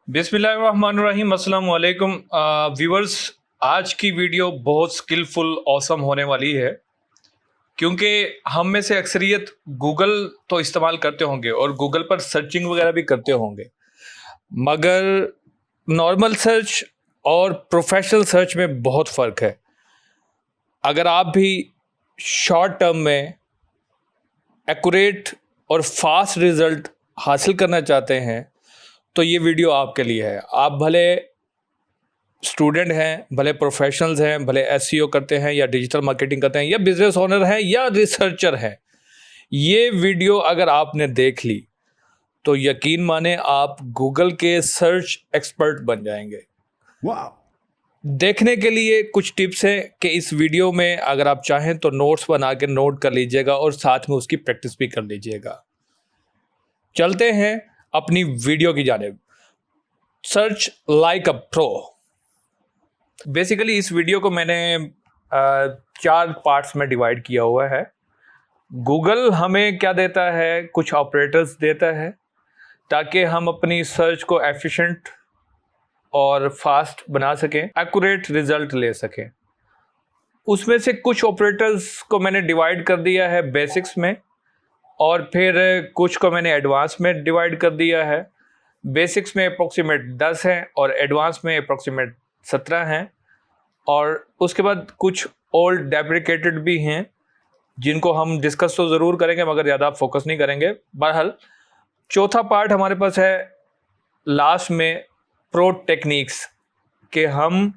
बिस्मिल्लाहिर्रहमानिर्रहीम, अस्सलाम वालेकुम व्यूअर्स। आज की वीडियो बहुत स्किलफुल ऑसम होने वाली है क्योंकि हम में से अक्सरियत गूगल तो इस्तेमाल करते होंगे और गूगल पर सर्चिंग वगैरह भी करते होंगे, मगर नॉर्मल सर्च और प्रोफेशनल सर्च में बहुत फ़र्क है। अगर आप भी शॉर्ट टर्म में एक्यूरेट और फास्ट रिज़ल्ट हासिल करना चाहते हैं तो ये वीडियो आपके लिए है। आप भले स्टूडेंट हैं, भले प्रोफेशनल्स हैं, भले एसईओ करते हैं या डिजिटल मार्केटिंग करते हैं या बिजनेस ओनर हैं या रिसर्चर हैं, ये वीडियो अगर आपने देख ली तो यकीन माने आप गूगल के सर्च एक्सपर्ट बन जाएंगे। वाह! देखने के लिए कुछ टिप्स हैं कि इस वीडियो में अगर आप चाहें तो नोट्स बना के नोट कर लीजिएगा और साथ में उसकी प्रैक्टिस भी कर लीजिएगा। चलते हैं अपनी वीडियो की जानिब। Search like a pro. Basically इस वीडियो को मैंने 4 पार्ट्स में डिवाइड किया हुआ है। गूगल हमें क्या देता है, कुछ ऑपरेटर्स देता है ताकि हम अपनी सर्च को एफिशिएंट और फास्ट बना सकें, एक्यूरेट रिजल्ट ले सकें। उसमें से कुछ ऑपरेटर्स को मैंने डिवाइड कर दिया है बेसिक्स में और फिर कुछ को मैंने एडवांस में डिवाइड कर दिया है। बेसिक्स में अप्रॉक्सीमेट 10 हैं और एडवांस में अप्रॉक्सीमेट 17 हैं, और उसके बाद कुछ ओल्ड डेप्रिकेटेड भी हैं जिनको हम डिस्कस तो ज़रूर करेंगे मगर ज़्यादा फोकस नहीं करेंगे। बहरहाल चौथा पार्ट हमारे पास है लास्ट में, प्रो टेक्निक्स, कि हम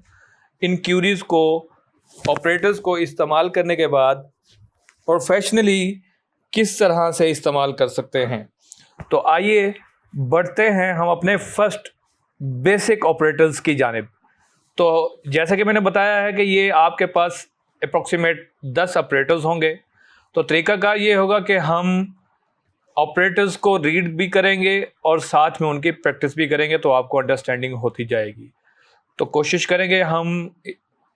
इन क्यूरीज को, ऑपरेटर्स को इस्तेमाल करने के बाद प्रोफेशनली किस तरह से इस्तेमाल कर सकते हैं। तो आइए बढ़ते हैं हम अपने फर्स्ट बेसिक ऑपरेटर्स की जानिब। तो जैसा कि मैंने बताया है कि ये आपके पास अप्रॉक्सीमेट 10 ऑपरेटर्स होंगे। तो तरीक़ाकार ये होगा कि हम ऑपरेटर्स को रीड भी करेंगे और साथ में उनकी प्रैक्टिस भी करेंगे, तो आपको अंडरस्टैंडिंग होती जाएगी। तो कोशिश करेंगे हम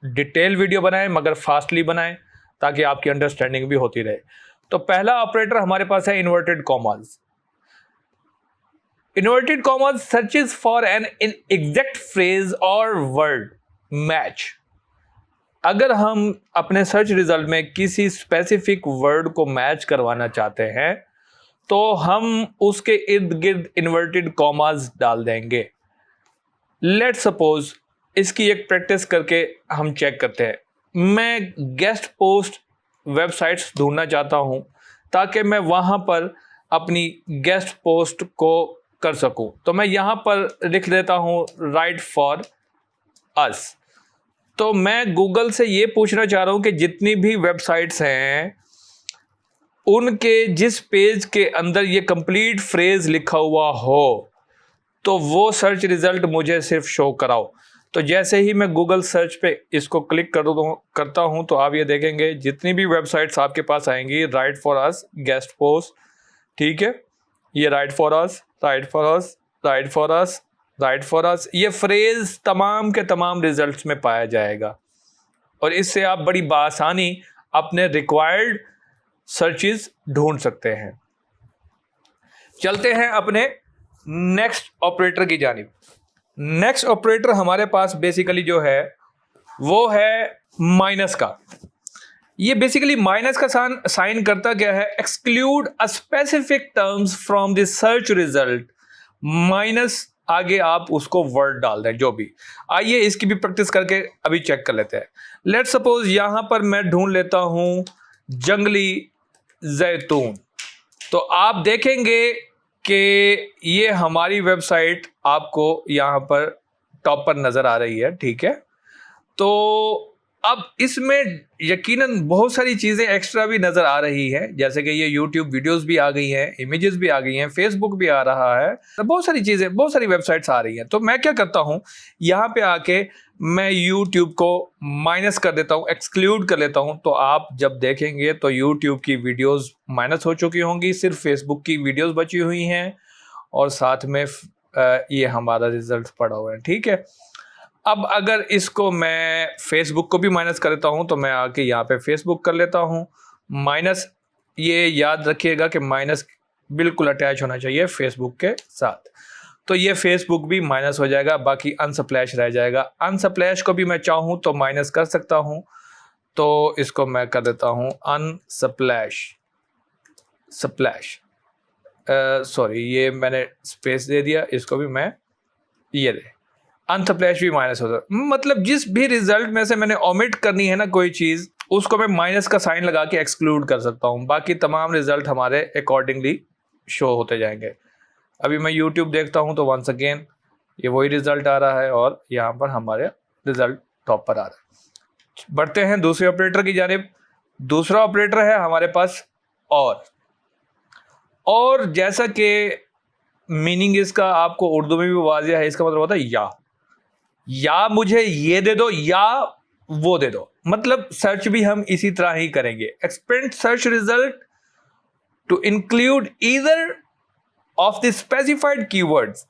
डिटेल वीडियो बनाएं मगर फास्टली बनाएं ताकि आपकी अंडरस्टैंडिंग भी होती रहे। तो पहला ऑपरेटर हमारे पास है inverted commas. Inverted commas searches for an exact phrase और वर्ड मैच। अगर हम अपने सर्च रिजल्ट में किसी स्पेसिफिक वर्ड को मैच करवाना चाहते हैं तो हम उसके इर्द गिर्द इन्वर्टेड कॉमास डाल देंगे। लेट्स सपोज इसकी एक प्रैक्टिस करके हम चेक करते हैं। मैं गेस्ट पोस्ट वेबसाइट्स ढूंढना चाहता हूं ताकि मैं वहां पर अपनी गेस्ट पोस्ट को कर सकूं, तो मैं यहां पर लिख देता हूं राइट फॉर अस। तो मैं गूगल से ये पूछना चाह रहा हूं कि जितनी भी वेबसाइट्स हैं उनके जिस पेज के अंदर ये कंप्लीट फ्रेज लिखा हुआ हो तो वो सर्च रिजल्ट मुझे सिर्फ शो कराओ। तो जैसे ही मैं गूगल सर्च पे इसको क्लिक करता हूं तो आप ये देखेंगे जितनी भी वेबसाइट्स आपके पास आएंगी, right for us, guest post, ठीक है, ये right for us, right for us, right for us, right for us, ये फ्रेज तमाम के तमाम रिजल्ट्स में पाया जाएगा और इससे आप बड़ी बासानी अपने रिक्वायर्ड सर्चेस ढूंढ सकते हैं। चलते हैं अपने नेक्स्ट ऑपरेटर की जानिब। नेक्स्ट ऑपरेटर हमारे पास बेसिकली जो है वो है माइनस का। ये बेसिकली माइनस का साइन करता क्या है, exclude a specific terms from the search result, minus आगे आप उसको वर्ड डाल दें जो भी। आइए इसकी भी प्रैक्टिस करके अभी चेक कर लेते हैं। लेट्स सपोज यहां पर मैं ढूंढ लेता हूं जंगली जैतून, तो आप देखेंगे कि ये हमारी वेबसाइट आपको यहाँ पर टॉप पर नज़र आ रही है, ठीक है। तो अब इसमें यकीनन बहुत सारी चीज़ें एक्स्ट्रा भी नज़र आ रही हैं, जैसे कि ये YouTube वीडियोस भी आ गई हैं, इमेजेस भी आ गई हैं, फेसबुक भी आ रहा है, तो बहुत सारी चीज़ें, बहुत सारी वेबसाइट्स आ रही हैं। तो मैं क्या करता हूँ, यहाँ पे आके मैं YouTube को माइनस कर देता हूँ, एक्सक्लूड कर लेता हूँ। तो आप जब देखेंगे तो YouTube की वीडियोस माइनस हो चुकी होंगी, सिर्फ फेसबुक की वीडियोस बची हुई हैं और साथ में ये हमारा रिजल्ट पड़ा हुआ है, ठीक है। अब अगर इसको मैं फेसबुक को भी माइनस कर लेता हूँ तो मैं आके यहाँ पे फेसबुक कर लेता हूँ माइनस। ये याद रखिएगा कि माइनस बिल्कुल अटैच होना चाहिए फेसबुक के साथ। तो ये फेसबुक भी माइनस हो जाएगा, बाकी अनस्प्लैश रह जाएगा। अनस्प्लैश को भी मैं चाहूँ तो माइनस कर सकता हूँ, तो इसको मैं कर देता हूँ अनस्प्लैश स्प्लैश, सॉरी ये मैंने स्पेस दे दिया, इसको भी मैं ये दे अनस्प्लैश भी माइनस हो सकता। मतलब जिस भी रिजल्ट में से मैंने ओमिट करनी है ना कोई चीज़, उसको मैं माइनस का साइन लगा के एक्सक्लूड कर सकता हूँ, बाकी तमाम रिजल्ट हमारे अकॉर्डिंगली शो होते जाएंगे। अभी मैं YouTube देखता हूँ तो वंस अगेन ये वही रिजल्ट आ रहा है और यहाँ पर हमारे रिजल्ट टॉप पर आ रहा है। बढ़ते हैं दूसरे ऑपरेटर की जानिब। दूसरा ऑपरेटर है हमारे पास और जैसा कि मीनिंग इसका आपको उर्दू में भी वाज़िह है, इसका मतलब होता है या मुझे ये दे दो या वो दे दो। मतलब सर्च भी हम इसी तरह ही करेंगे, expand search result to include either of the specified keywords.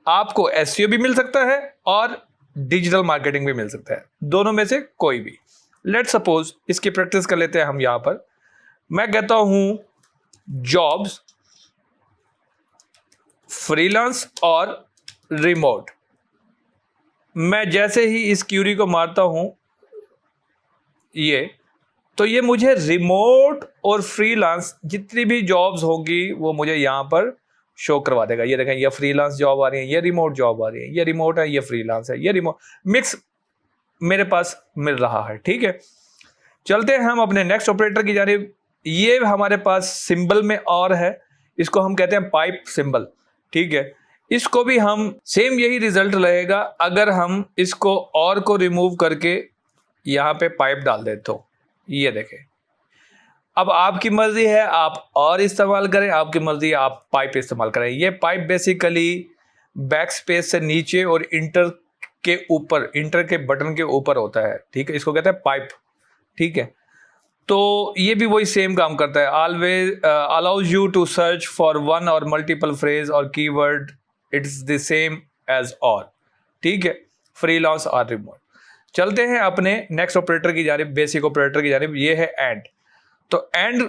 आपको एसईओ भी मिल सकता है और डिजिटल मार्केटिंग भी मिल सकता है, दोनों में से कोई भी। लेट सपोज इसकी प्रैक्टिस कर लेते हैं हम। यहां पर मैं कहता हूं जॉब्स, फ्रीलांस और रिमोट। मैं जैसे ही इस क्यूरी को मारता हूं तो ये मुझे रिमोट और फ्रीलांस जितनी भी जॉब्स होंगी वो मुझे यहाँ पर शो करवा देगा। ये देखें, ये फ्रीलांस जॉब आ रही है, ये रिमोट जॉब आ रही है, ये रिमोट है, ये फ्रीलांस है, ये रिमोट मिक्स मेरे पास मिल रहा है। ठीक है, चलते हैं हम अपने नेक्स्ट ऑपरेटर की जानिब। ये हमारे पास सिंबल में और है, इसको हम कहते हैं पाइप सिंबल। ठीक है, इसको भी हम सेम यही रिजल्ट रहेगा अगर हम इसको और को रिमूव करके यहाँ पे पाइप डाल दें तो। ये देखें, अब आपकी मर्जी है, आप और इस्तेमाल करें, आपकी मर्जी है आप पाइप इस्तेमाल करें। ये पाइप बेसिकली बैक स्पेस से नीचे और इंटर के ऊपर, इंटर के बटन के ऊपर होता है। ठीक है, इसको कहते हैं पाइप। ठीक है, तो ये भी वही सेम काम करता है। Always allows you to search for one or multiple phrase or keyword, it's the same as or. ठीक है, फ्रीलांस और रिमोट। चलते हैं अपने नेक्स्ट ऑपरेटर की जानिब, बेसिक ऑपरेटर की जानिब। ये है एंड। तो एंड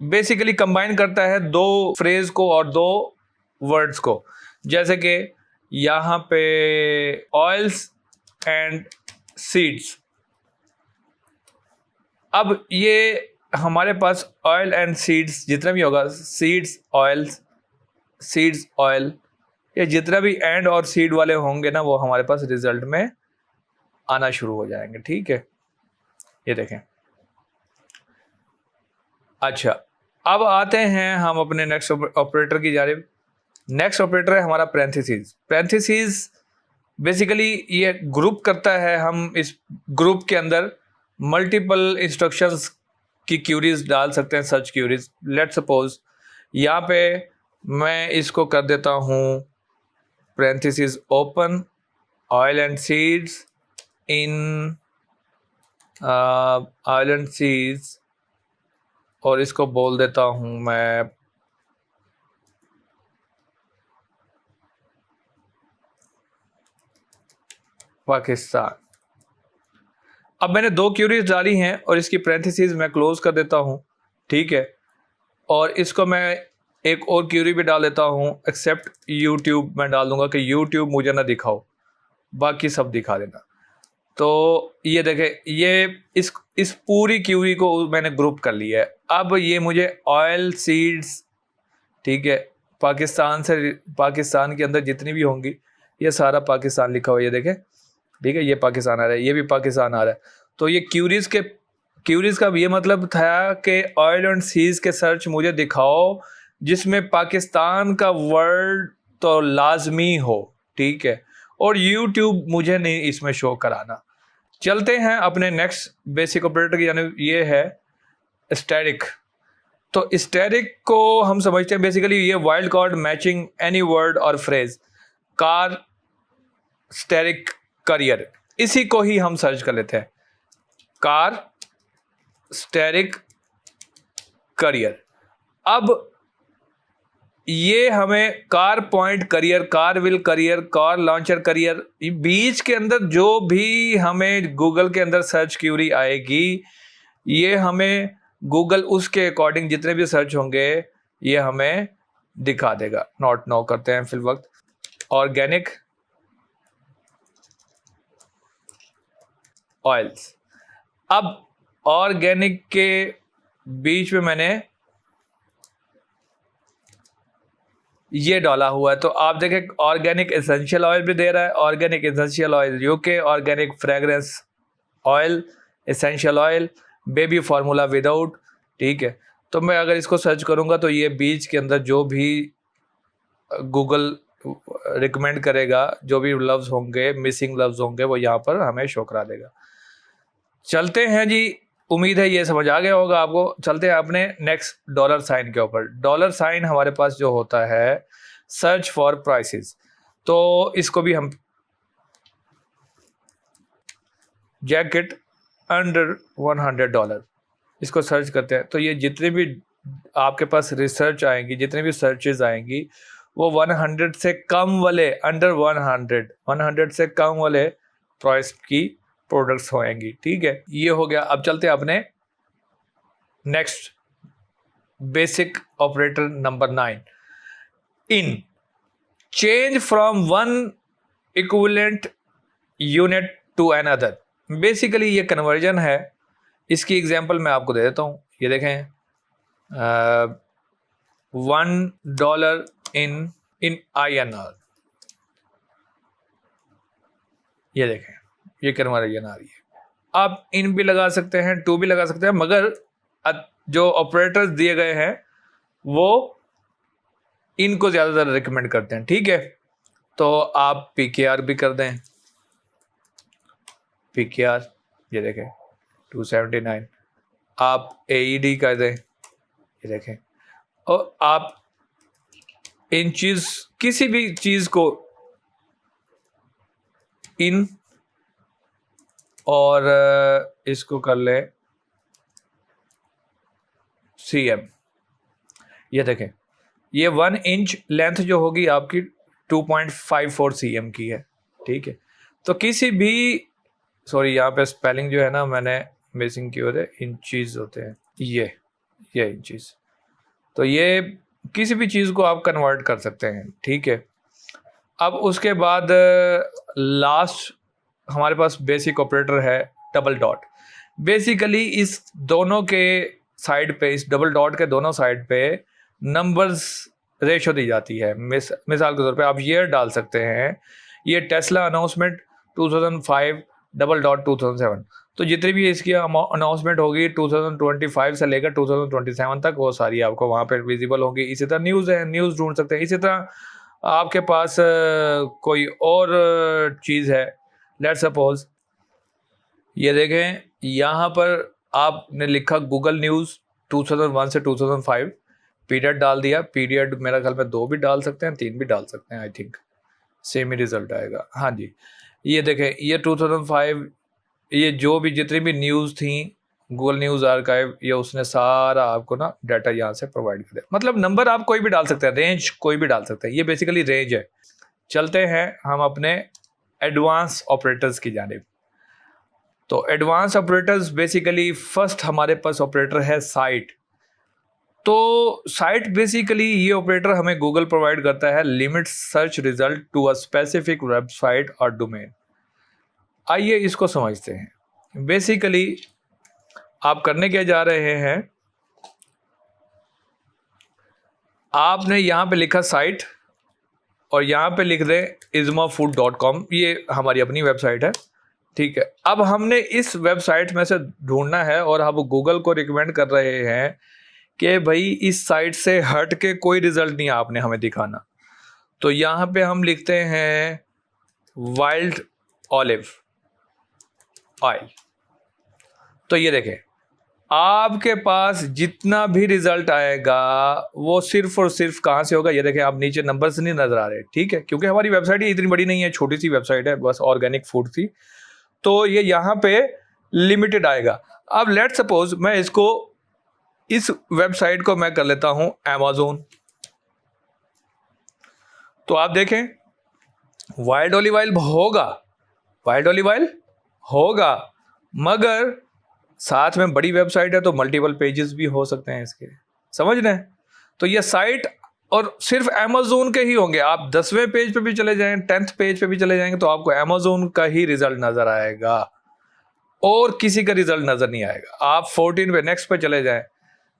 बेसिकली कंबाइन करता है दो फ्रेज को और दो वर्ड्स को, जैसे कि यहाँ पे ऑयल्स एंड सीड्स। अब ये हमारे पास ऑयल एंड सीड्स जितना भी होगा, सीड्स ऑयल्स, सीड्स ऑयल, ये जितना भी एंड और सीड वाले होंगे ना वो हमारे पास रिजल्ट में आना शुरू हो जाएंगे। ठीक है, ये देखें। अच्छा, अब आते हैं हम अपने नेक्स्ट ऑपरेटर की जानिब। नेक्स्ट ऑपरेटर है हमारा पैरेंथेसिस। पैरेंथेसिस बेसिकली ये ग्रुप करता है, हम इस ग्रुप के अंदर मल्टीपल इंस्ट्रक्शंस की क्यूरीज डाल सकते हैं, सर्च क्यूरीज। लेट सपोज यहाँ पे मैं इसको कर देता हूँ parenthesis open oil and seeds in oil and seeds, और इसको बोल देता हूँ मैं पाकिस्तान। अब मैंने दो क्यूरीज डाली हैं और इसकी पैरेंथेसिस मैं क्लोज कर देता हूँ। ठीक है, और इसको मैं एक और क्यूरी भी डाल देता हूँ, एक्सेप्ट यूट्यूब मैं डाल दूंगा कि यूट्यूब मुझे ना दिखाओ, बाकी सब दिखा देना। तो ये देखें, ये इस पूरी क्यूरी को मैंने ग्रुप कर लिया है। अब ये मुझे ऑयल सीड्स, ठीक है, पाकिस्तान के अंदर जितनी भी होंगी ये सारा पाकिस्तान लिखा हुआ है, ये देखें। ठीक है, ये पाकिस्तान आ रहा है, ये भी पाकिस्तान आ रहा है। तो ये क्यूरीज का ये मतलब था कि ऑयल एंड सीड्स के सर्च मुझे दिखाओ जिसमें पाकिस्तान का वर्ड तो लाजमी हो। ठीक है, और यूट्यूब मुझे नहीं इसमें शो कराना। चलते हैं अपने नेक्स्ट बेसिक ऑपरेटर की यानी ये है स्टैटिक। तो स्टैटिक को हम समझते हैं बेसिकली ये wild card matching any word और फ्रेज। कार स्टैटिक करियर, इसी को ही हम सर्च कर लेते हैं, कार स्टैटिक करियर। अब ये हमें car point carrier, car will carrier, car launcher carrier, बीच के अंदर जो भी हमें गूगल के अंदर सर्च क्यूरी आएगी ये हमें गूगल उसके अकॉर्डिंग जितने भी सर्च होंगे ये हमें दिखा देगा। नॉट नो करते हैं फिल वक्त। Organic oils. अब ऑर्गेनिक के बीच में मैंने ये डाला हुआ है, तो आप देखें ऑर्गेनिक एसेंशियल ऑयल भी दे रहा है, organic essential oil UK, organic fragrance oil, essential oil, baby formula without. ठीक है, तो मैं अगर इसको सर्च करूंगा तो ये बीच के अंदर जो भी गूगल रिकमेंड करेगा, जो भी लफ्ज़ होंगे, मिसिंग लफ्ज़ होंगे, वो यहाँ पर हमें शो करा देगा। चलते हैं जी, उम्मीद है ये समझ आ गया होगा आपको। चलते हैं अपने नेक्स्ट डॉलर साइन के ऊपर। डॉलर साइन हमारे पास जो होता है सर्च फॉर प्राइसेस, तो इसको भी हम जैकेट अंडर $100 इसको सर्च करते हैं, तो ये जितने भी आपके पास रिसर्च आएंगी, जितने भी सर्चेज आएंगी, वो 100 से कम वाले, अंडर 100 से कम वाले प्राइस की प्रोडक्ट्स होंगी। ठीक है, ये हो गया। अब चलते हैं अपने next basic operator number 9, in change from one equivalent unit to another. Basically ये कन्वर्जन है। इसकी एग्जांपल मैं आपको दे देता हूँ। ये देखें, $1 इन INR, ये देखें, ये कन्वर्जन आ रही है। आप इन भी लगा सकते हैं, टू भी लगा सकते हैं, मगर जो ऑपरेटर्स दिए गए हैं वो इनको ज़्यादातर रिकमेंड करते हैं। ठीक है, तो आप PKR भी कर दें, PKR ये देखें 279, आप AED कर दें, ये देखें, और आप इन चीज़, किसी भी चीज़ को इन और इसको कर ले CM। ये देखें, ये 1 इंच लेंथ जो होगी आपकी 2.54 CM की है। ठीक है, तो किसी भी, सॉरी यहाँ पे स्पेलिंग जो है ना मैंने मिसिंग की होते, इंचीज होते हैं, ये इंचीज। तो ये किसी भी चीज़ को आप कन्वर्ट कर सकते हैं। ठीक है, अब उसके बाद लास्ट हमारे पास बेसिक ऑपरेटर है डबल डॉट। बेसिकली इस दोनों के साइड पे, इस डबल डॉट के दोनों साइड पे नंबर्स रेशो दी जाती है। मिसाल के तौर पे आप ईयर डाल सकते हैं, ये टेस्ला अनाउंसमेंट 2005 $2007। तो जितनी भी इसकी अनाउंसमेंट होगी 2025 से लेकर 2027 तक, वो सारी आपको वहाँ पर विजिबल होगी। इसी तरह न्यूज़ है, न्यूज़ ढूंढ सकते हैं। इसी तरह आपके पास कोई और चीज़ है, लेट्स सपोज ये देखें, यहाँ पर आपने लिखा गूगल न्यूज़ 2001 से 2005, पीरियड डाल दिया। पीरियड मेरा ख्याल में 2 भी डाल सकते हैं, 3 भी डाल सकते हैं, I think same he result आएगा। हाँ जी, ये देखें, ये 2005, ये जो भी जितनी भी न्यूज़ थी गूगल न्यूज़ आर्काइव, ये उसने सारा आपको ना डाटा यहाँ से प्रोवाइड कर दिया। मतलब नंबर आप कोई भी डाल सकते हैं, रेंज कोई भी डाल सकते हैं, ये बेसिकली रेंज है। चलते हैं हम अपने एडवांस ऑपरेटर्स की जानिब। तो एडवांस ऑपरेटर्स बेसिकली फर्स्ट हमारे पास ऑपरेटर है साइट। तो साइट बेसिकली ये ऑपरेटर हमें गूगल प्रोवाइड करता है limit search result to a specific website or domain. आइए इसको समझते हैं। बेसिकली आप करने क्या जा रहे हैं, आपने यहाँ पे लिखा साइट और यहाँ पे लिख दें izmafood.com, ये हमारी अपनी वेबसाइट है। ठीक है, अब हमने इस वेबसाइट में से ढूंढना है और हम गूगल को रिकमेंड कर रहे हैं कि भाई इस साइट से हट के कोई रिजल्ट नहीं आपने हमें दिखाना। तो यहाँ पे हम लिखते हैं वाइल्ड ऑलिव ऑयल। तो ये देखें, आपके पास जितना भी रिजल्ट आएगा वो सिर्फ और सिर्फ कहाँ से होगा, ये देखें, आप नीचे नंबर्स नहीं नजर आ रहे। ठीक है, क्योंकि हमारी वेबसाइट ही इतनी बड़ी नहीं है, छोटी सी वेबसाइट है, बस ऑर्गेनिक फूड थी, तो ये यहाँ पे लिमिटेड आएगा। अब लेट सपोज मैं इसको, इस वेबसाइट को मैं कर लेता हूं Amazon। तो आप देखें वाइल्ड ऑलिव ऑयल होगा, वाइल्ड ऑलिव ऑयल होगा, मगर साथ में बड़ी वेबसाइट है तो मल्टीपल पेजेस भी हो सकते हैं इसके, समझ रहे हैं। तो ये साइट और सिर्फ अमेज़ोन के ही होंगे। आप 10वें पेज पे भी चले जाएं, 10th पेज पे भी चले जाएंगे तो आपको अमेज़ोन का ही रिजल्ट नजर आएगा और किसी का रिजल्ट नजर नहीं आएगा। आप 14 पे नेक्स्ट पे चले जाएं,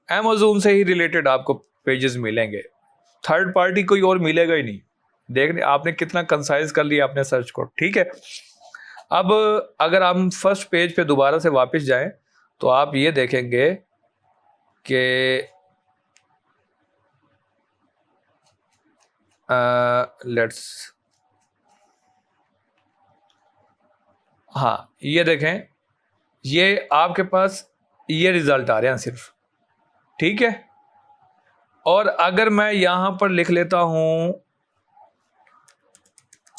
अमेज़ोन से ही रिलेटेड आपको पेजेस मिलेंगे, थर्ड पार्टी कोई और मिलेगा ही नहीं। देखने आपने कितना कंसाइज कर लिया आपने सर्च को, ठीक है। अब अगर हम फर्स्ट पेज पे दोबारा से वापस जाएं तो आप ये देखेंगे कि लेट्स हाँ, ये देखें, ये आपके पास ये रिजल्ट आ रहे हैं सिर्फ, ठीक है। और अगर मैं यहां पर लिख लेता हूं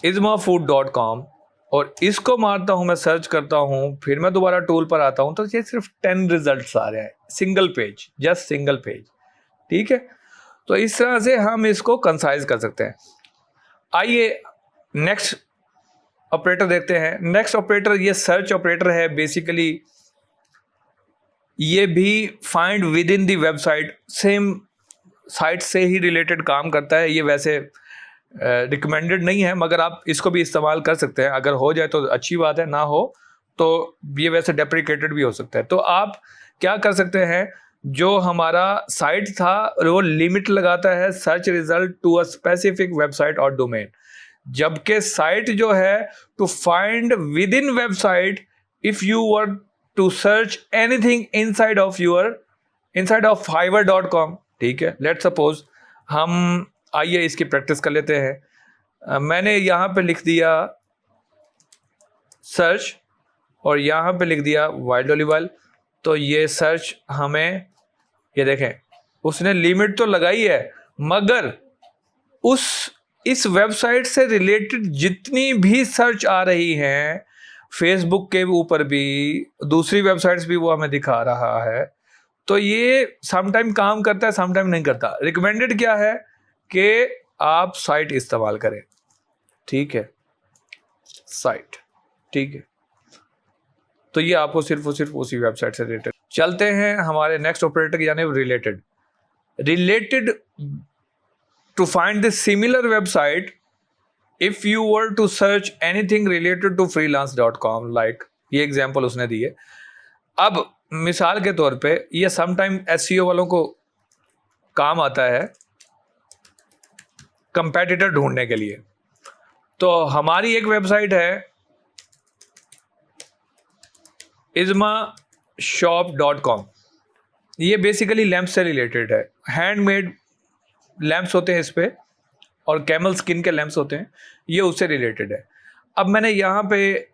izmafood.com और इसको मारता हूं, मैं सर्च करता हूं, फिर मैं दोबारा टूल पर आता हूं, तो ये सिर्फ 10 रिजल्ट्स आ रहे हैं, single page, just single page, ठीक है। तो इस तरह से हम इसको कंसाइज कर सकते हैं। आइए नेक्स्ट ऑपरेटर देखते हैं। नेक्स्ट ऑपरेटर ये सर्च ऑपरेटर है। बेसिकली ये भी find with in the website, same site से ही रिलेटेड काम करता है। ये वैसे रिकमेंडेड नहीं है, मगर आप इसको भी इस्तेमाल कर सकते हैं। अगर हो जाए तो अच्छी बात है, ना हो तो ये वैसे डेप्रिकेटेड भी हो सकता है। तो आप क्या कर सकते हैं, जो हमारा साइट था वो लिमिट लगाता है search result to a specific website or domain, जबकि साइट जो है to find within website if you were to search anything inside of fiverr.com, ठीक है। लेट सपोज हम आइए इसकी प्रैक्टिस कर लेते हैं। मैंने यहाँ पे लिख दिया सर्च और यहाँ पे लिख दिया वाइल्ड ओलिव, तो ये सर्च हमें, ये देखें उसने लिमिट तो लगाई है, मगर इस वेबसाइट से रिलेटेड जितनी भी सर्च आ रही हैं, फेसबुक के ऊपर भी, दूसरी वेबसाइट्स भी वो हमें दिखा रहा है। तो ये समटाइम काम करता है, समटाइम नहीं करता। रिकमेंडेड क्या है कि आप साइट इस्तेमाल करें, ठीक है, साइट, ठीक है। तो ये आपको सिर्फ और सिर्फ उसी वेबसाइट से रिलेटेड। चलते हैं हमारे नेक्स्ट ऑपरेटर यानी related to find the similar website if you were to search anything related to freelance.com, like ये एग्जांपल उसने दी है। अब मिसाल के तौर पे ये समटाइम एसईओ वालों को काम आता है कंपेटिटर ढूंढने के लिए। तो हमारी एक वेबसाइट है izmashop.com, ये बेसिकली लैंप से रिलेटेड है। हैंडमेड लैंप्स होते हैं इस पे और कैमल स्किन के लैंप्स होते हैं, ये उससे रिलेटेड है। अब मैंने यहाँ पे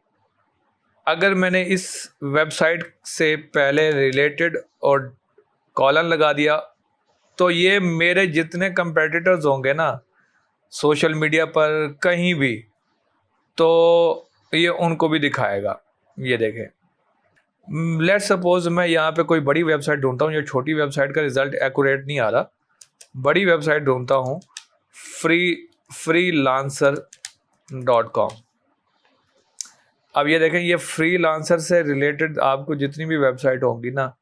अगर मैंने इस वेबसाइट से पहले रिलेटेड और कॉलन लगा दिया तो ये मेरे जितने कंपेटिटर्स होंगे ना सोशल मीडिया पर कहीं भी, तो ये उनको भी दिखाएगा। ये देखें, लेट्स सपोज मैं यहाँ पे कोई बड़ी वेबसाइट ढूंढता हूँ, ये छोटी वेबसाइट का रिजल्ट एक्यूरेट नहीं आ रहा, बड़ी वेबसाइट ढूंढता हूँ freelancer.com। अब ये देखें, ये फ्रीलांसर से रिलेटेड आपको जितनी भी वेबसाइट होंगी ना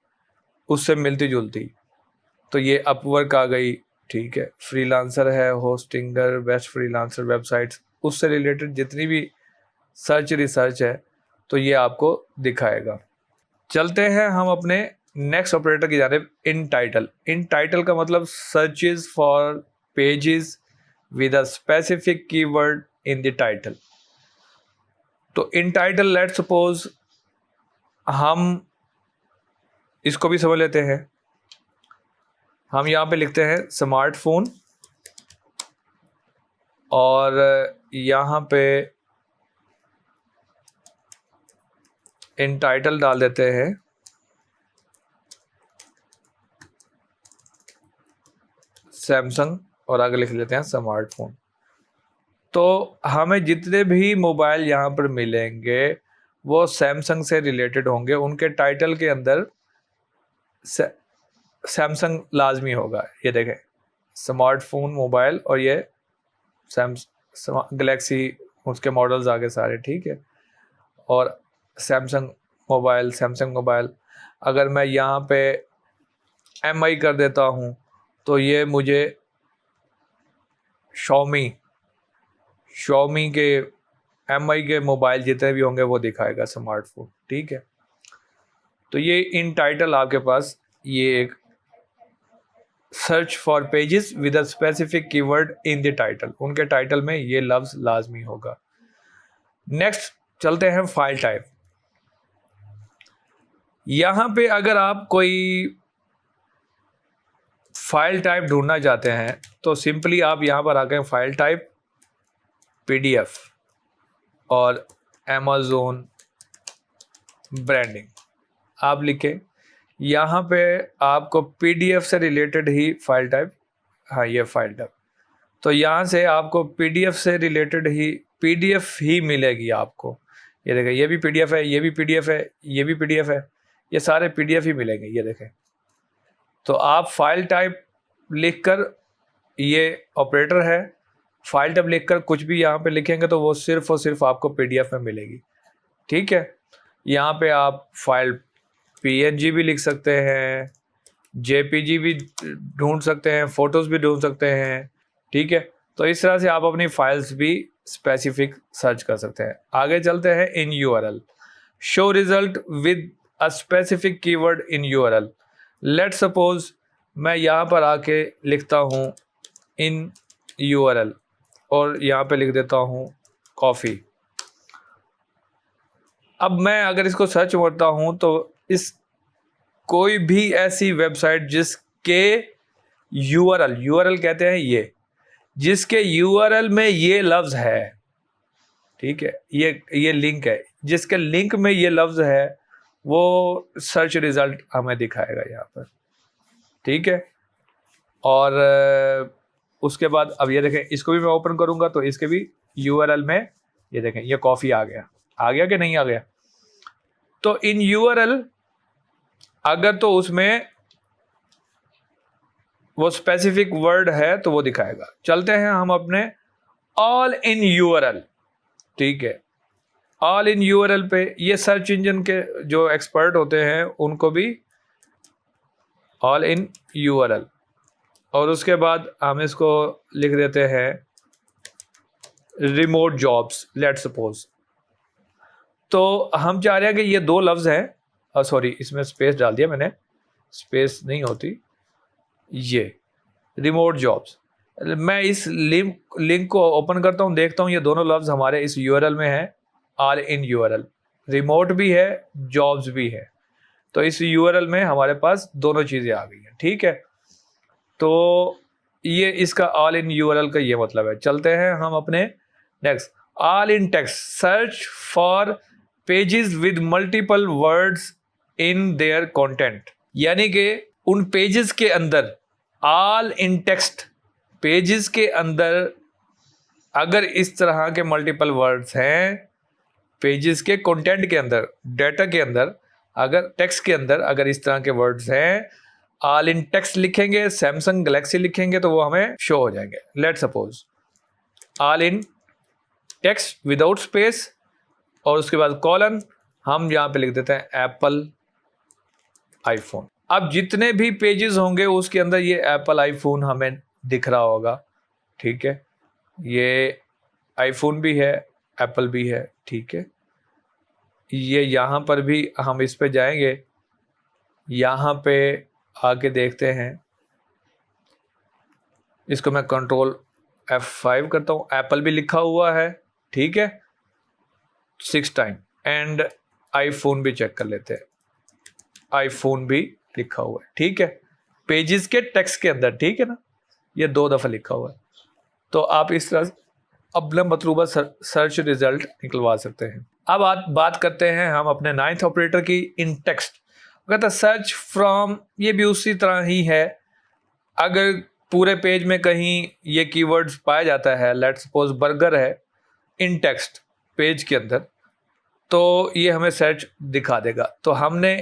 उससे मिलती जुलती, तो ये अपवर्क आ गई, ठीक है, फ्रीलांसर है, होस्टिंगर, बेस्ट फ्रीलांसर वेबसाइट्स, उससे रिलेटेड जितनी भी रिसर्च है तो ये आपको दिखाएगा। चलते हैं हम अपने नेक्स्ट ऑपरेटर की जानिब, इन टाइटल का मतलब searches for pages with a specific keyword in the title. तो इन टाइटल लेट्स सपोज हम इसको भी समझ लेते हैं। हम यहाँ पे लिखते हैं स्मार्टफोन और यहाँ पे इन टाइटल डाल देते हैं सैमसंग और आगे लिख लेते हैं स्मार्टफोन। तो हमें जितने भी मोबाइल यहाँ पर मिलेंगे वो सैमसंग से रिलेटेड होंगे, उनके टाइटल के अंदर सैमसंग लाजमी होगा। ये देखें स्मार्टफोन मोबाइल और ये गैलेक्सी, उसके मॉडल्स आगे सारे, ठीक है, और सैमसंग मोबाइल। अगर मैं यहाँ पे MI कर देता हूँ तो ये मुझे शॉमी के MI के मोबाइल जितने भी होंगे वो दिखाएगा स्मार्टफोन, ठीक है। तो ये इन टाइटल आपके पास ये एक search for pages with a specific keyword in the title, उनके टाइटल में ये लफ्ज लाजमी होगा। नेक्स्ट चलते हैं फाइल टाइप। यहाँ पे अगर आप कोई फाइल टाइप ढूंढना चाहते हैं तो सिंपली आप यहाँ पर आके फाइल टाइप PDF और Amazon ब्रांडिंग आप लिखें। यहाँ पे आपको PDF से रिलेटेड ही फाइल टाइप, हाँ ये फाइल टाइप, तो यहाँ से आपको PDF से रिलेटेड ही PDF ही मिलेगी आपको। ये देखें, ये भी PDF है, ये भी PDF है, ये भी PDF है, ये सारे PDF ही मिलेंगे, ये देखें। तो आप फाइल टाइप लिखकर, ये ऑपरेटर है, फाइल टाइप लिखकर कुछ भी यहाँ पे लिखेंगे तो वो सिर्फ और सिर्फ आपको PDF में मिलेगी, ठीक है। यहाँ पे आप फाइल PNG भी लिख सकते हैं, JPG भी ढूंढ सकते हैं, फोटोज़ भी ढूंढ सकते हैं, ठीक है। तो इस तरह से आप अपनी फाइल्स भी स्पेसिफिक सर्च कर सकते हैं। आगे चलते हैं इन URL, show result with a specific keyword in URL। Let suppose मैं यहाँ पर आके लिखता हूँ इन URL और यहाँ पे लिख देता हूँ कॉफ़ी। अब मैं अगर इसको सर्च करता हूँ तो इस कोई भी ऐसी वेबसाइट जिसके URL कहते हैं ये, जिसके URL में ये लफ्ज़ है, ठीक है, ये लिंक है, जिसके लिंक में ये लफ्ज़ है वो सर्च रिज़ल्ट हमें दिखाएगा यहाँ पर, ठीक है। और उसके बाद अब ये देखें, इसको भी मैं ओपन करूँगा तो इसके भी URL में ये देखें, ये कॉफ़ी आ गया कि नहीं आ गया। तो इन URL अगर तो उसमें वो स्पेसिफिक वर्ड है तो वो दिखाएगा। चलते हैं हम अपने ऑल इन URL, ठीक है। ऑल इन URL पे ये सर्च इंजन के जो एक्सपर्ट होते हैं उनको भी ऑल इन URL, और उसके बाद हम इसको लिख देते हैं रिमोट जॉब्स, लेट सपोज। तो हम चाह रहे हैं कि ये दो लफ्ज़ हैं, सॉरी इसमें स्पेस डाल दिया मैंने, स्पेस नहीं होती, ये रिमोट जॉब्स। मैं इस लिंक को ओपन करता हूँ, देखता हूँ ये दोनों लफ्ज़ हमारे इस URL में हैं, ऑल इन URL, रिमोट भी है, जॉब्स भी है। तो इस URL में हमारे पास दोनों चीज़ें आ गई हैं, ठीक है। तो ये इसका ऑल इन URL का ये मतलब है। चलते हैं हम अपने next, all in text, search for pages with multiple words in their content, यानी कि उन पेजेस के अंदर, ऑल इन टेक्स्ट पेजेस के अंदर अगर इस तरह के मल्टीपल वर्ड्स हैं, पेजेस के कंटेंट के अंदर, डाटा के अंदर, अगर टेक्स्ट के अंदर अगर इस तरह के वर्ड्स हैं, ऑल इन टेक्स्ट लिखेंगे, सैमसंग गैलेक्सी लिखेंगे तो वो हमें शो हो जाएंगे। Let suppose all in text without space और उसके बाद कॉलन, हम यहाँ पे लिख देते हैं एप्पल आईफोन। अब जितने भी पेजेस होंगे उसके अंदर ये एप्पल आईफोन हमें दिख रहा होगा, ठीक है। ये आईफोन भी है, एप्पल भी है, ठीक है। ये यहाँ पर भी हम इस पे जाएंगे, यहाँ पे आके देखते हैं, इसको मैं कंट्रोल F5 करता हूँ, एप्पल भी लिखा हुआ है, ठीक है, 6 टाइम, एंड आईफोन भी चेक कर लेते हैं, आईफोन भी लिखा हुआ है, ठीक है, पेजेस के टेक्स्ट के अंदर, ठीक है ना, ये 2 दफ़ा लिखा हुआ है। तो आप इस तरह अपना मतलूबा सर्च रिजल्ट निकलवा सकते हैं। अब बात करते हैं हम अपने 9th ऑपरेटर की, इन टेक्स्ट। कहता है सर्च फ्रॉम, ये भी उसी तरह ही है। अगर पूरे पेज में कहीं ये कीवर्ड्स पाया जाता है, लेट सपोज बर्गर है इन टेक्स्ट पेज के अंदर, तो ये हमें सर्च दिखा देगा। तो हमने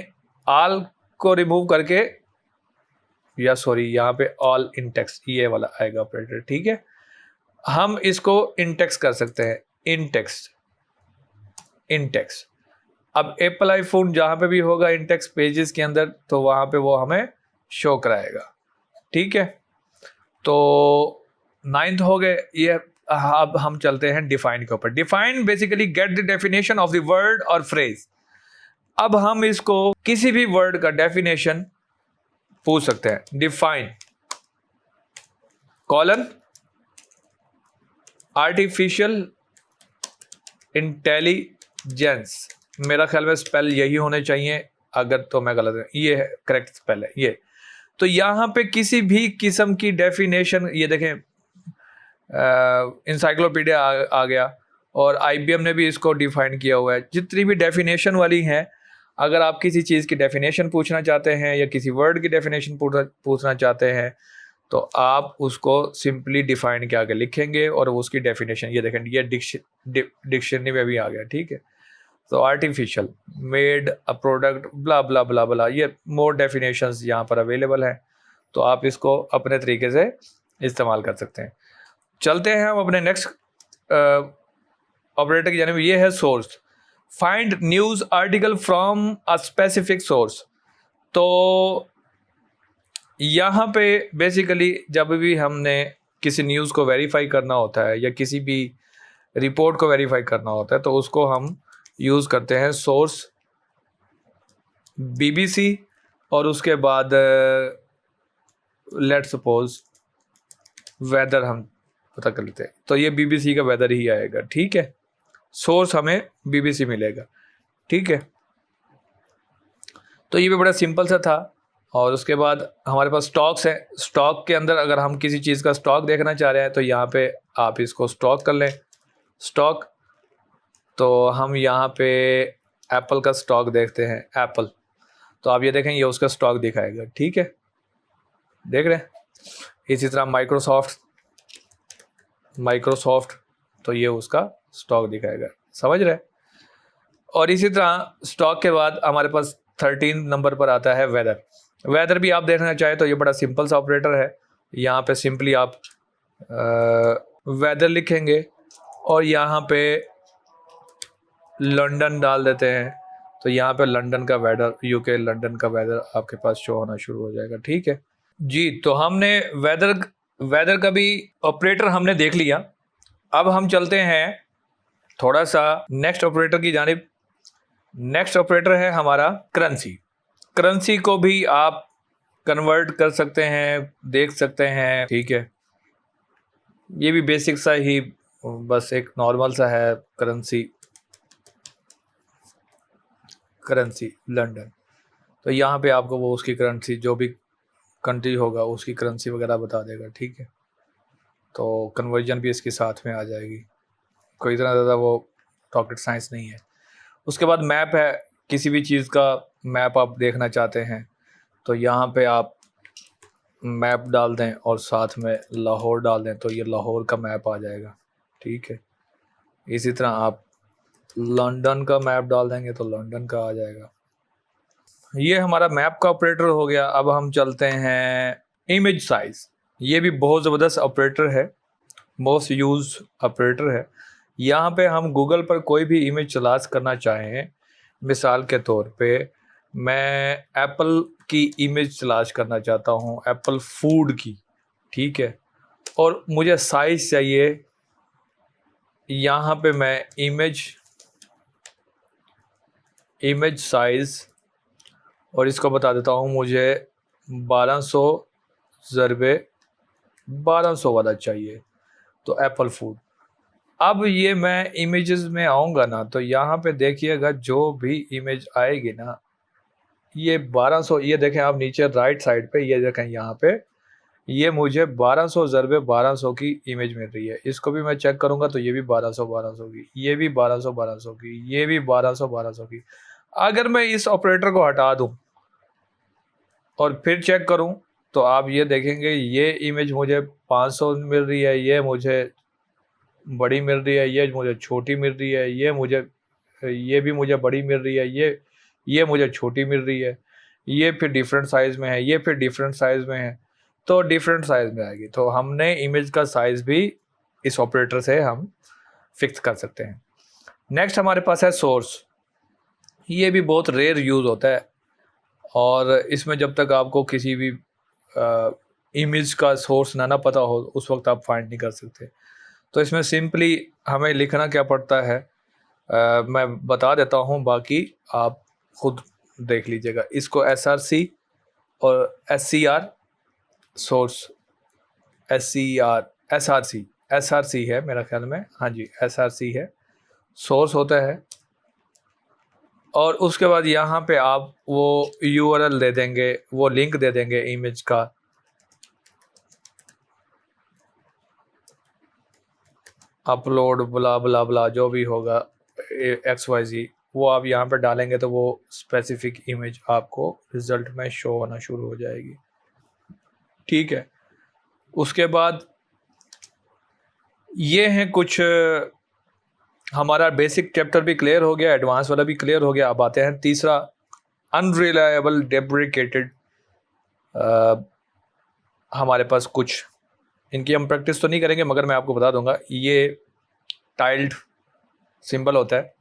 ऑल को रिमूव करके, या सॉरी यहाँ पे ऑल इन टेक्स्ट ये वाला आएगा ऑपरेटर, ठीक है। हम इसको इन टेक्स्ट कर सकते हैं, इन टेक्स्ट, इन टेक्स्ट। अब एप्पल आईफोन जहाँ पे भी होगा इन टेक्स्ट पेजेस के अंदर तो वहाँ पे वो हमें शो कराएगा, ठीक है। तो नाइन्थ हो गए ये। अब हम चलते हैं डिफाइन के ऊपर। Define basically get the definition of the word और फ्रेज। अब हम इसको किसी भी वर्ड का डेफिनेशन पूछ सकते हैं। डिफाइन कॉलन आर्टिफिशियल इंटेलिजेंस, मेरा ख्याल में स्पेल यही होने चाहिए, अगर तो मैं गलत है, ये है करेक्ट स्पेल है ये। तो यहाँ पे किसी भी किस्म की डेफिनेशन, ये देखें इंसाइक्लोपीडिया आ गया और IBM ने भी इसको डिफाइन किया हुआ है। जितनी भी डेफिनेशन वाली हैं, अगर आप किसी चीज़ की डेफिनेशन पूछना चाहते हैं या किसी वर्ड की डेफिनेशन पूछना चाहते हैं तो आप उसको सिंपली डिफाइन के आगे लिखेंगे और उसकी डेफिनेशन, ये देखें ये डिक्शनरी में भी आ गया, ठीक है। तो आर्टिफिशियल मेड अ प्रोडक्ट ब्ला ब्ला ब्ला ब्ला, ये मोर डेफिनेशंस यहाँ पर अवेलेबल हैं, तो आप इसको अपने तरीके से इस्तेमाल कर सकते हैं। चलते हैं हम अपने नेक्स्ट ऑपरेटर की जानिब। ये है source. Find news article from a specific source. तो यहाँ पे बेसिकली जब भी हमने किसी न्यूज़ को वेरीफाई करना होता है या किसी भी रिपोर्ट को वेरीफाई करना होता है तो उसको हम यूज़ करते हैं सोर्स BBC, और उसके बाद लेट सपोज वेदर हम पता कर लेते हैं, तो ये BBC का वेदर ही आएगा, ठीक है। सोर्स हमें BBC मिलेगा, ठीक है। तो ये भी बड़ा सिंपल सा था। और उसके बाद हमारे पास स्टॉक्स हैं। स्टॉक के अंदर अगर हम किसी चीज़ का स्टॉक देखना चाह रहे हैं तो यहाँ पे आप इसको स्टॉक कर लें, स्टॉक। तो हम यहाँ पे एप्पल का स्टॉक देखते हैं, एप्पल। तो आप ये देखें ये उसका स्टॉक दिखाएगा, ठीक है, देख रहे हैं। इसी तरह माइक्रोसॉफ्ट, तो ये उसका स्टॉक दिखाएगा, समझ रहे हैं। और इसी तरह स्टॉक के बाद हमारे पास 13 नंबर पर आता है वेदर। वेदर भी आप देखना चाहे तो ये बड़ा सिंपल सा ऑपरेटर है। यहाँ पे सिंपली आप वेदर लिखेंगे और यहाँ पे लंदन डाल देते हैं, तो यहाँ पे लंदन का वेदर, UK लंदन का वेदर आपके पास शो होना शुरू हो जाएगा, ठीक है जी। तो हमने वेदर का भी ऑपरेटर हमने देख लिया। अब हम चलते हैं थोड़ा सा नेक्स्ट ऑपरेटर की जानिब। नेक्स्ट ऑपरेटर है हमारा करेंसी। करेंसी को भी आप कन्वर्ट कर सकते हैं, देख सकते हैं, ठीक है। ये भी बेसिक सा ही, बस एक नॉर्मल सा है करेंसी लंदन। तो यहाँ पे आपको वो उसकी करेंसी, जो भी कंट्री होगा उसकी करेंसी वगैरह बता देगा, ठीक है। तो कन्वर्जन भी इसके साथ में आ जाएगी, कोई इतना ज़्यादा वो रॉकेट साइंस नहीं है। उसके बाद मैप है। किसी भी चीज़ का मैप आप देखना चाहते हैं तो यहाँ पे आप मैप डाल दें और साथ में लाहौर डाल दें तो ये लाहौर का मैप आ जाएगा, ठीक है। इसी तरह आप लंदन का मैप डाल देंगे तो लंदन का आ जाएगा। ये हमारा मैप का ऑपरेटर हो गया। अब हम चलते हैं इमेज साइज। ये भी बहुत ज़बरदस्त ऑपरेटर है, मोस्ट यूज ऑपरेटर है। यहाँ पे हम गूगल पर कोई भी इमेज तलाश करना चाहें, मिसाल के तौर पे मैं एप्पल की इमेज तलाश करना चाहता हूँ, एप्पल फूड की, ठीक है, और मुझे साइज़ चाहिए। यहाँ पे मैं इमेज साइज़ और इसको बता देता हूँ, मुझे 1200 ज़रबे 1200 वाला चाहिए, तो एप्पल फूड। अब ये मैं इमेजेस में आऊँगा ना तो यहाँ पे देखिएगा जो भी इमेज आएगी ना, ये 1200, ये देखें आप नीचे राइट साइड पे, ये देखें यहाँ पे, ये मुझे 1200 ज़रबे 1200 की इमेज मिल रही है। इसको भी मैं चेक करूँगा तो ये भी 1200 की, ये भी 1200 की, ये भी 1200 की। अगर मैं इस ऑपरेटर को हटा दूँ और फिर चेक करूँ तो आप ये देखेंगे ये इमेज मुझे 500 मिल रही है, ये मुझे बड़ी मिल रही है, ये मुझे छोटी मिल रही है, ये भी मुझे बड़ी मिल रही है, ये मुझे छोटी मिल रही है, ये फिर डिफरेंट साइज़ में है, ये फिर डिफरेंट साइज़ में है, तो डिफरेंट साइज़ में आएगी। तो हमने इमेज का साइज़ भी इस ऑपरेटर से हम फिक्स कर सकते हैं। नेक्स्ट हमारे पास है सोर्स। ये भी बहुत रेयर यूज़ होता है और इसमें जब तक आपको किसी भी इमेज का सोर्स ना पता हो उस वक्त आप फाइंड नहीं कर सकते। तो इसमें सिंपली हमें लिखना क्या पड़ता है, मैं बता देता हूँ, बाकी आप खुद देख लीजिएगा। इसको SRC और SCR सोर्स, SRC है मेरा ख्याल में, हाँ जी SRC है, सोर्स होता है। और उसके बाद यहाँ पे आप वो URL दे देंगे, वो लिंक दे देंगे इमेज का, अपलोड ब्ला ब्ला ब्ला जो भी होगा XYZ, वो आप यहाँ पे डालेंगे तो वो स्पेसिफिक इमेज आपको रिजल्ट में शो होना शुरू हो जाएगी। ठीक है, उसके बाद ये हैं कुछ, हमारा बेसिक चैप्टर भी क्लियर हो गया, एडवांस वाला भी क्लियर हो गया। अब आते हैं तीसरा, अनरिलायबल डेप्रिकेटेड। हमारे पास कुछ, इनकी हम प्रैक्टिस तो नहीं करेंगे मगर मैं आपको बता दूंगा। ये टाइल्ड सिंबल होता है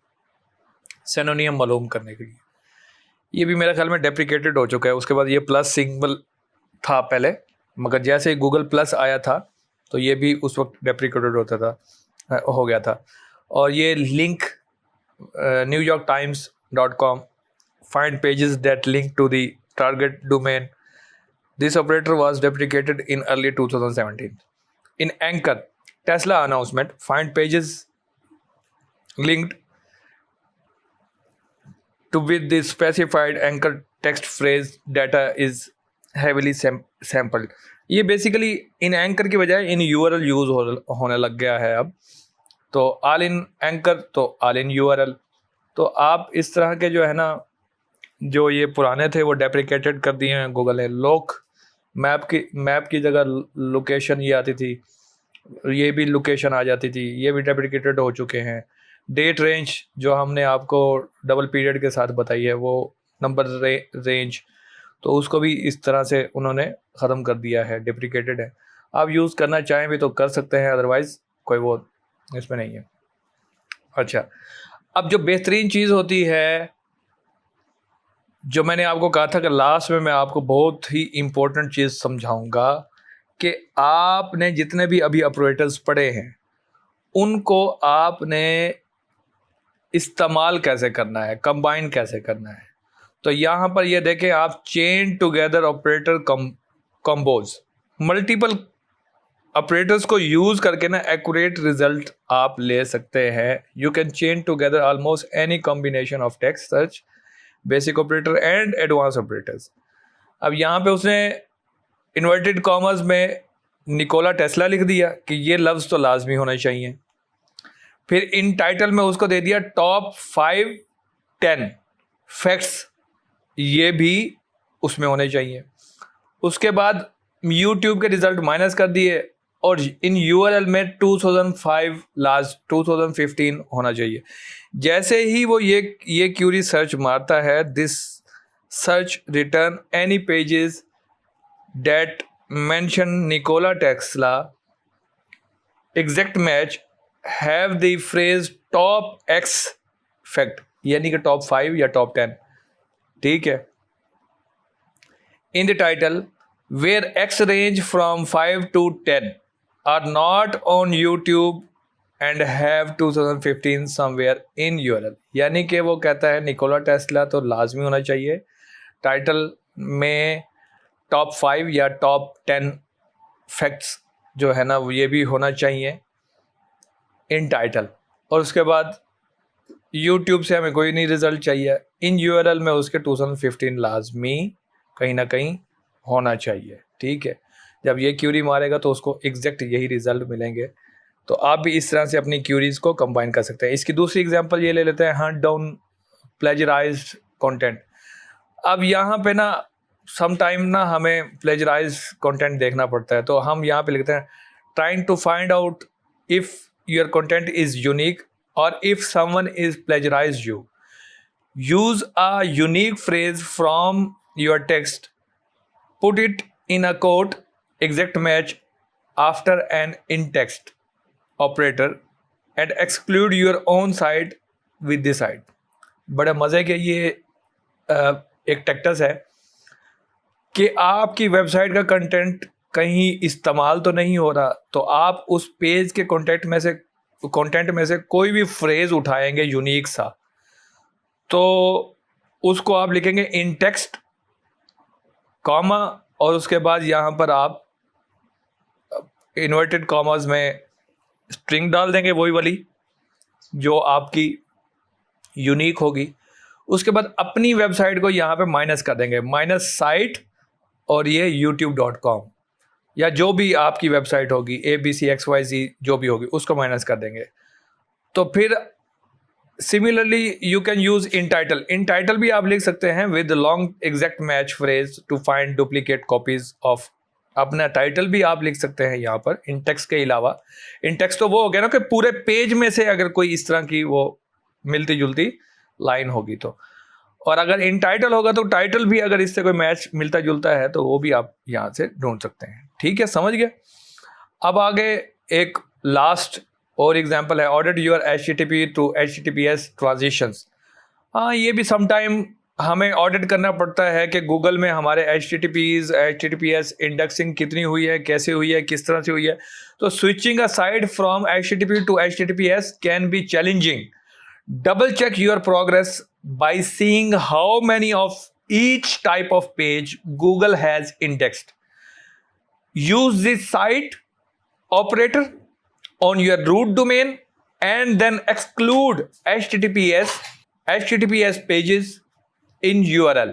सिनोनिम मालूम करने के लिए, ये भी मेरे ख्याल में डेप्रिकेटेड हो चुका है। उसके बाद ये प्लस सिंबल था पहले, मगर जैसे गूगल प्लस आया था तो ये भी उस वक्त डेप्रिकेटेड होता था, हो गया था। और ये link newyorktimes.com, find pages that link to the target domain. This operator was deprecated in early 2017. In Anchor, Tesla announcement, find pages linked to with the specified anchor text phrase data is heavily sampled. ये basically इन anchor की बजाय इन URL use होने लग गया है अब। तो all in anchor तो ऑल इन URL। तो आप इस तरह के जो है ना, जो ये पुराने थे वो डेप्रिकेटेड कर दिए हैं गूगल ने। मैप की जगह लोकेशन ये आती थी, ये भी लोकेशन आ जाती थी, ये भी डेप्रिकेटेड हो चुके हैं। डेट रेंज जो हमने आपको डबल पीरियड के साथ बताई है, वो नंबर रेंज, तो उसको भी इस तरह से उन्होंने ख़त्म कर दिया है, डेप्रिकेटेड है। आप यूज़ करना चाहें भी तो कर सकते हैं, अदरवाइज़ कोई वो इसमें नहीं है। अच्छा, अब जो बेहतरीन चीज़ होती है, जो मैंने आपको कहा था कि लास्ट में मैं आपको बहुत ही इम्पोर्टेंट चीज़ समझाऊंगा कि आपने जितने भी अभी ऑपरेटर्स पढ़े हैं उनको आपने इस्तेमाल कैसे करना है, कंबाइन कैसे करना है। तो यहाँ पर ये देखें आप, chain together operator combos, multiple operators को यूज़ करके ना एक्यूरेट रिजल्ट आप ले सकते हैं। You can chain together almost any combination of text search, basic operator and advance operators. अब यहाँ पे उसने इन्वर्टेड कॉमर्स में निकोला टेस्ला लिख दिया कि ये लफ्ज़ तो लाजमी होना चाहिए। फिर इन टाइटल में उसको दे दिया टॉप 5-10 फैक्ट्स, ये भी उसमें होने चाहिए। उसके बाद यूट्यूब के रिजल्ट माइनस कर दिए और इन URL में 2005 लास्ट 2015 होना चाहिए। जैसे ही वो ये क्यूरी सर्च मारता है, this search return any pages that mention Nikola Tesla exact match have the phrase top X fact, यानी कि टॉप 5 या टॉप 10। ठीक है, in the title where X range from 5 to 10 are not on YouTube and have 2015 somewhere in URL। यानी कि वो कहता है निकोला टेस्ला तो लाजमी होना चाहिए, टाइटल में टॉप 5 या टॉप 10 फैक्ट्स जो है ना ये भी होना चाहिए इन टाइटल। और उसके बाद यूट्यूब से हमें कोई नहीं रिजल्ट चाहिए, इन URL में उसके 2015 लाजमी कहीं ना कहीं होना चाहिए। ठीक है, जब ये क्यूरी मारेगा तो उसको एग्जैक्ट यही रिजल्ट मिलेंगे। तो आप भी इस तरह से अपनी क्यूरीज को कंबाइन कर सकते हैं। इसकी दूसरी एग्जांपल ये ले लेते हैं, हंट डाउन प्लेजराइज्ड कंटेंट। अब यहाँ पे ना सम टाइम ना हमें प्लेजराइज कंटेंट देखना पड़ता है, तो हम यहाँ पे लिखते हैं trying to find out if your content is unique और if someone is plagiarised you, use a unique phrase from your text, put it in a quote, exact match after an in-text operator and exclude your own site with the site। बड़े मज़े के ये एक tactics है कि आपकी website का content कहीं इस्तेमाल तो नहीं हो रहा, तो आप उस पेज के कंटेंट में से कोई भी फ्रेज उठाएंगे यूनिक सा, तो उसको आप लिखेंगे इन टेक्स्ट कॉमा, और उसके बाद यहाँ पर आप इन्वर्टेड कॉमास में स्ट्रिंग डाल देंगे, वही वाली जो आपकी यूनिक होगी। उसके बाद अपनी वेबसाइट को यहाँ पे माइनस कर देंगे, माइनस साइट, और ये youtube.com या जो भी आपकी वेबसाइट होगी ABCXYZ जो भी होगी उसको माइनस कर देंगे। तो फिर similarly you can use in title भी आप लिख सकते हैं with long exact match phrase to find duplicate copies of. अपना टाइटल भी आप लिख सकते हैं यहाँ पर इन टेक्स्ट के अलावा। इन टेक्स्ट तो वो हो गया ना कि पूरे पेज में से अगर कोई इस तरह की वो मिलती जुलती लाइन होगी तो, और अगर इन टाइटल होगा तो टाइटल भी अगर इससे कोई मैच मिलता जुलता है तो वो भी आप यहाँ से ढूंढ सकते हैं। ठीक है, समझ गए। अब आगे एक लास्ट और एग्जांपल है, audit your HTTP to HTTPS transitions. हाँ, ये भी समटाइम हमें ऑडिट करना पड़ता है कि गूगल में हमारे HTTPS इंडेक्सिंग कितनी हुई है, कैसे हुई है, किस तरह से हुई है। तो switching a site from HTTP to HTTPS can be challenging. Double check your progress by seeing how many of each type of page Google has indexed. Use this site operator on your root domain and then exclude HTTPS pages in URL.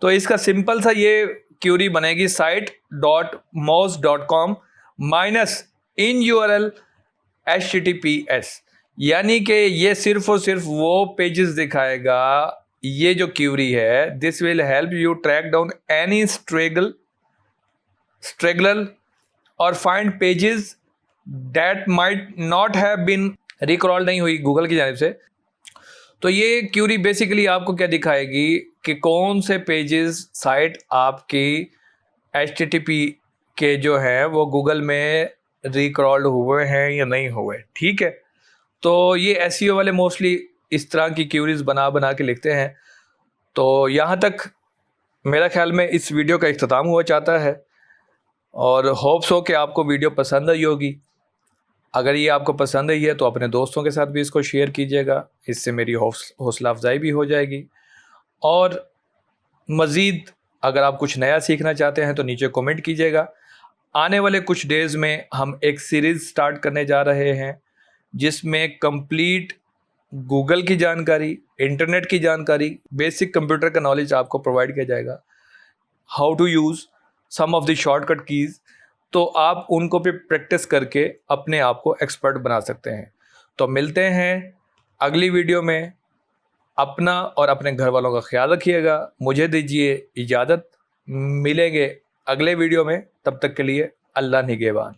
तो इसका simple सा ये Curie बनेगी site.moz.com minus इन URL HTTPS, यानी कि ये सिर्फ और सिर्फ वो पेजेस दिखाएगा। ये जो क्यूरी है, this will help you track down any straggler और find pages that might not have been recrawl नहीं हुई गूगल की जानिब से। तो ये क्यूरी बेसिकली आपको क्या दिखाएगी कि कौन से पेजेस साइट आपकी HTTP के जो है वो गूगल में रिक्रॉल्ड हुए हैं या नहीं हुए। ठीक है, तो ये SEO वाले मोस्टली इस तरह की क्यूरीज बना बना के लिखते हैं। तो यहाँ तक मेरा ख्याल में इस वीडियो का इख्तिताम हुआ चाहता है, और होप्स हो कि आपको वीडियो पसंद आई होगी। अगर ये आपको पसंद आई है तो अपने दोस्तों के साथ भी इसको शेयर कीजिएगा, इससे मेरी हौसला अफजाई भी हो जाएगी। और मज़ीद अगर आप कुछ नया सीखना चाहते हैं तो नीचे कमेंट कीजिएगा। आने वाले कुछ डेज़ में हम एक सीरीज़ स्टार्ट करने जा रहे हैं जिसमें कंप्लीट गूगल की जानकारी, इंटरनेट की जानकारी, बेसिक कंप्यूटर का नॉलेज आपको प्रोवाइड किया जाएगा। How to use some of the shortcut keys, तो आप उनको भी प्रैक्टिस करके अपने आप को एक्सपर्ट बना सकते हैं। तो मिलते हैं अगली वीडियो में। अपना और अपने घर वालों का ख्याल रखिएगा। मुझे दीजिए इजाज़त, मिलेंगे अगले वीडियो में। तब तक के लिए अल्लाह निगहबान।